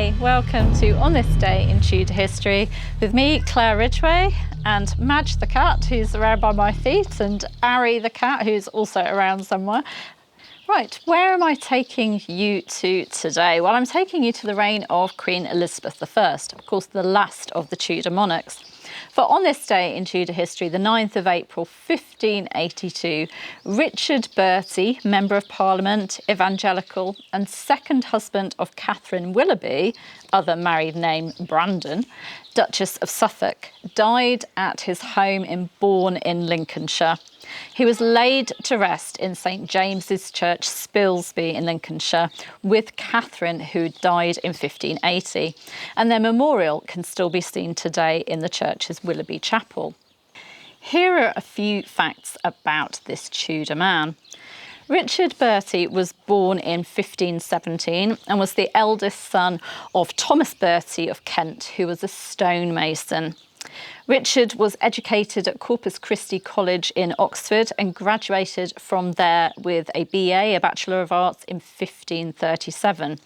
Hey, welcome to On This Day in Tudor History with me, Claire Ridgway, and Madge the cat, who's around by my feet, and Ari the cat, who's also around somewhere. Right, where am I taking you to today? Well, I'm taking you to the reign of Queen Elizabeth I, of course, the last of the Tudor monarchs. For on this day in Tudor history, the 9th of April, 1582, Richard Bertie, Member of Parliament, evangelical, and second husband of Catherine Willoughby, other married name Brandon, Duchess of Suffolk, died at his home in Bourne in Lincolnshire. He was laid to rest in St James's Church, Spilsby in Lincolnshire, with Catherine, who died in 1580. And their memorial can still be seen today in the church's Willoughby Chapel. Here are a few facts about this Tudor man. Richard Bertie was born in 1517 and was the eldest son of Thomas Bertie of Kent, who was a stonemason. Richard was educated at Corpus Christi College in Oxford and graduated from there with a BA, a Bachelor of Arts, in 1537.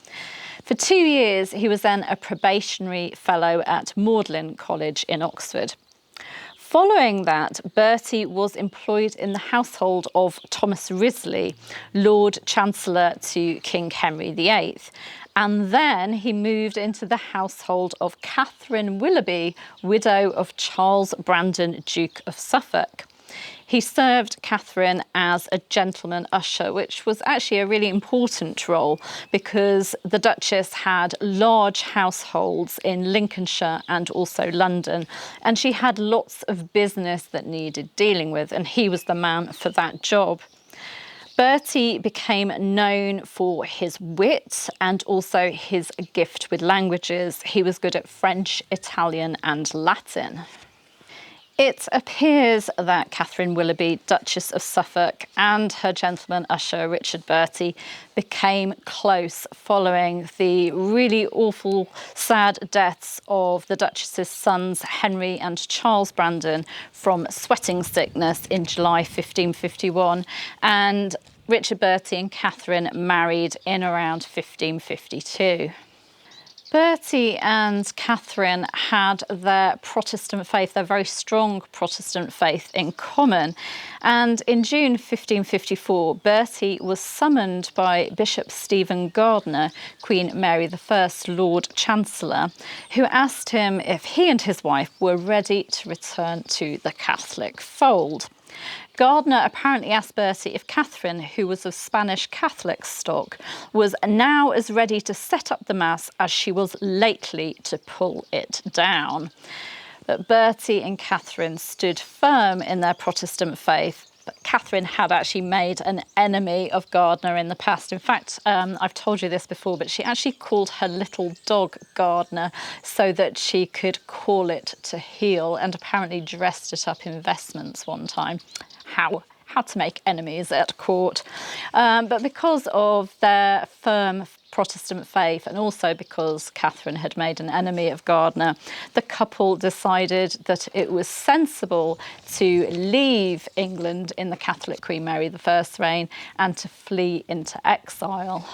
For 2 years, he was then a probationary fellow at Magdalen College in Oxford. Following that, Bertie was employed in the household of Thomas Wriothesley, Lord Chancellor to King Henry VIII. And then he moved into the household of Catherine Willoughby, widow of Charles Brandon, Duke of Suffolk. He served Catherine as a gentleman usher, which was actually a really important role because the Duchess had large households in Lincolnshire and also London, and she had lots of business that needed dealing with, and he was the man for that job. Bertie became known for his wit and also his gift with languages. He was good at French, Italian and Latin. It appears that Catherine Willoughby, Duchess of Suffolk, and her gentleman usher, Richard Bertie, became close following the really awful, sad deaths of the Duchess's sons, Henry and Charles Brandon, from sweating sickness in July 1551. And Richard Bertie and Catherine married in around 1552. Bertie and Catherine had their Protestant faith, their very strong Protestant faith, in common. And in June 1554, Bertie was summoned by Bishop Stephen Gardiner, Queen Mary I, Lord Chancellor, who asked him if he and his wife were ready to return to the Catholic fold. Gardiner apparently asked Bertie if Catherine, who was of Spanish Catholic stock, was now as ready to set up the Mass as she was lately to pull it down. But Bertie and Catherine stood firm in their Protestant faith. But Catherine had actually made an enemy of Gardiner in the past. In fact, I've told you this before, but she actually called her little dog Gardiner so that she could call it to heel, and apparently dressed it up in vestments one time. How to make enemies at court. But because of their firm Protestant faith, and also because Catherine had made an enemy of Gardiner, the couple decided that it was sensible to leave England in the Catholic Queen Mary I's reign and to flee into exile.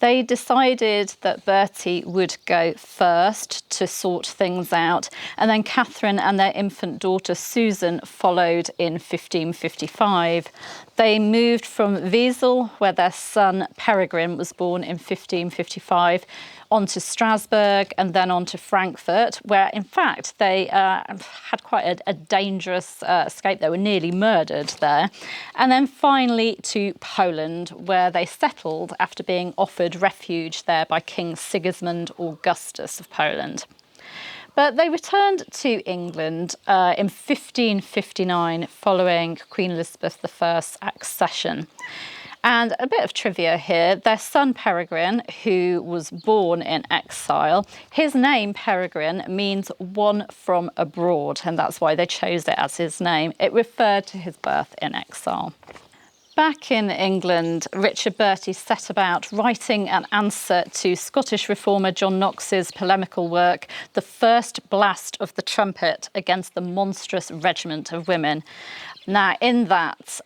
They decided that Bertie would go first to sort things out, and then Catherine and their infant daughter Susan followed in 1555. They moved from Wesel, where their son Peregrine was born in 1555, on to Strasbourg and then on to Frankfurt, where in fact they had quite a dangerous escape. They were nearly murdered there. And then finally to Poland, where they settled after being offered refuge there by King Sigismund Augustus of Poland. But they returned to England in 1559 following Queen Elizabeth I's accession. And a bit of trivia here, their son Peregrine, who was born in exile, his name Peregrine means one from abroad, and that's why they chose it as his name. It referred to his birth in exile. Back in England, Richard Bertie set about writing an answer to Scottish reformer John Knox's polemical work, The First Blast of the Trumpet Against the Monstrous Regiment of Women. Now, in that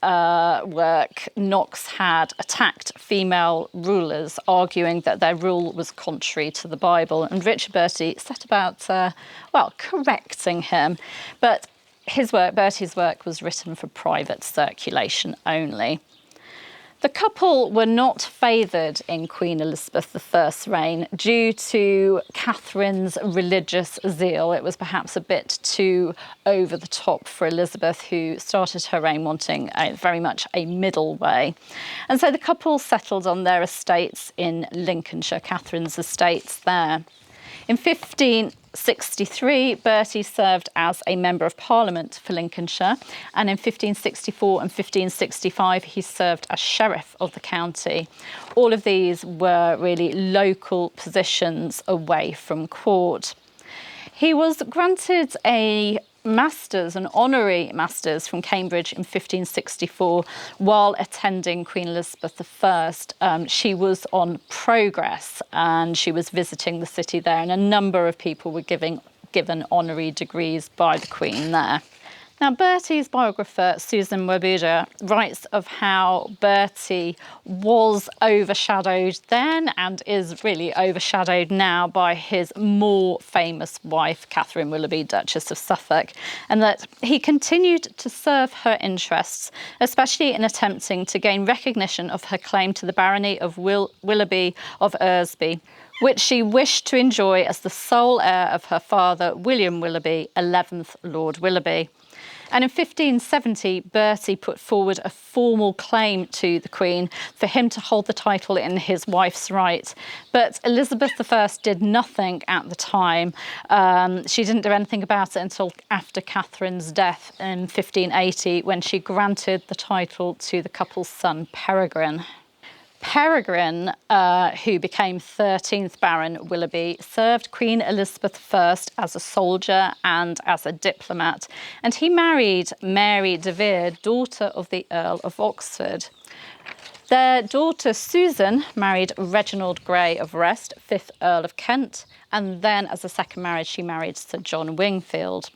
work, Knox had attacked female rulers, arguing that their rule was contrary to the Bible, and Richard Bertie set about, correcting him. But Bertie's work was written for private circulation only. The couple were not favoured in Queen Elizabeth I's reign due to Catherine's religious zeal. It was perhaps a bit too over the top for Elizabeth, who started her reign wanting very much a middle way. And so the couple settled on their estates in Lincolnshire, Catherine's estates there. In 1563, Bertie served as a Member of Parliament for Lincolnshire, and in 1564 and 1565 he served as Sheriff of the county. All of these were really local positions away from court. He was granted an honorary master's from Cambridge in 1564 while attending Queen Elizabeth I. She was on progress and she was visiting the city there, and a number of people were given honorary degrees by the Queen there. Now, Bertie's biographer, Susan Wabuja, writes of how Bertie was overshadowed then and is really overshadowed now by his more famous wife, Catherine Willoughby, Duchess of Suffolk, and that he continued to serve her interests, especially in attempting to gain recognition of her claim to the barony of Willoughby of Eresby, which she wished to enjoy as the sole heir of her father, William Willoughby, 11th Lord Willoughby. And in 1570, Bertie put forward a formal claim to the Queen for him to hold the title in his wife's right. But Elizabeth I did nothing at the time. She didn't do anything about it until after Catherine's death in 1580, when she granted the title to the couple's son, Peregrine. Peregrine, who became 13th Baron Willoughby, served Queen Elizabeth I as a soldier and as a diplomat, and he married Mary de Vere, daughter of the Earl of Oxford. Their daughter Susan married Reginald Grey of Wrest, 5th Earl of Kent, and then as a second marriage she married Sir John Wingfield.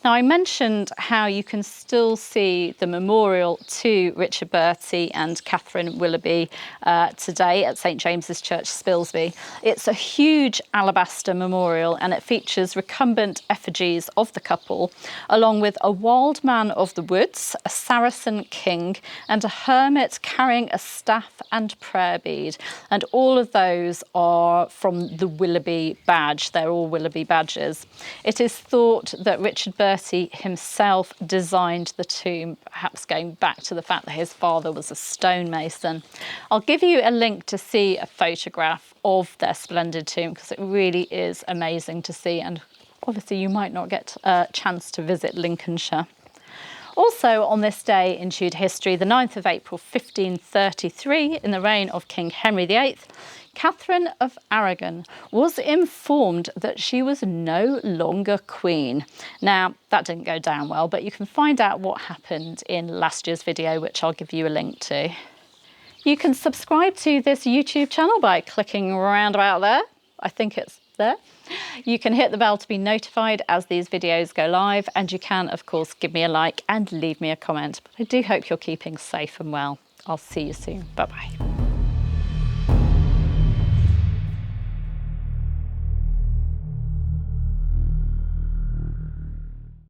Now, I mentioned how you can still see the memorial to Richard Bertie and Catherine Willoughby today at St James's Church, Spilsby. It's a huge alabaster memorial, and it features recumbent effigies of the couple, along with a wild man of the woods, a Saracen king, and a hermit carrying a staff and prayer bead. And all of those are from the Willoughby badge. They're all Willoughby badges. It is thought that Richard Bertie himself designed the tomb, perhaps going back to the fact that his father was a stonemason. I'll give you a link to see a photograph of their splendid tomb, because it really is amazing to see, and obviously you might not get a chance to visit Lincolnshire. Also on this day in Tudor history, the 9th of April 1533, in the reign of King Henry VIII, Catherine of Aragon was informed that she was no longer queen. Now, that didn't go down well, but you can find out what happened in last year's video, which I'll give you a link to. You can subscribe to this YouTube channel by clicking around about there. I think it's there. You can hit the bell to be notified as these videos go live, and you can, of course, give me a like and leave me a comment. But I do hope you're keeping safe and well. I'll see you soon. Bye-bye.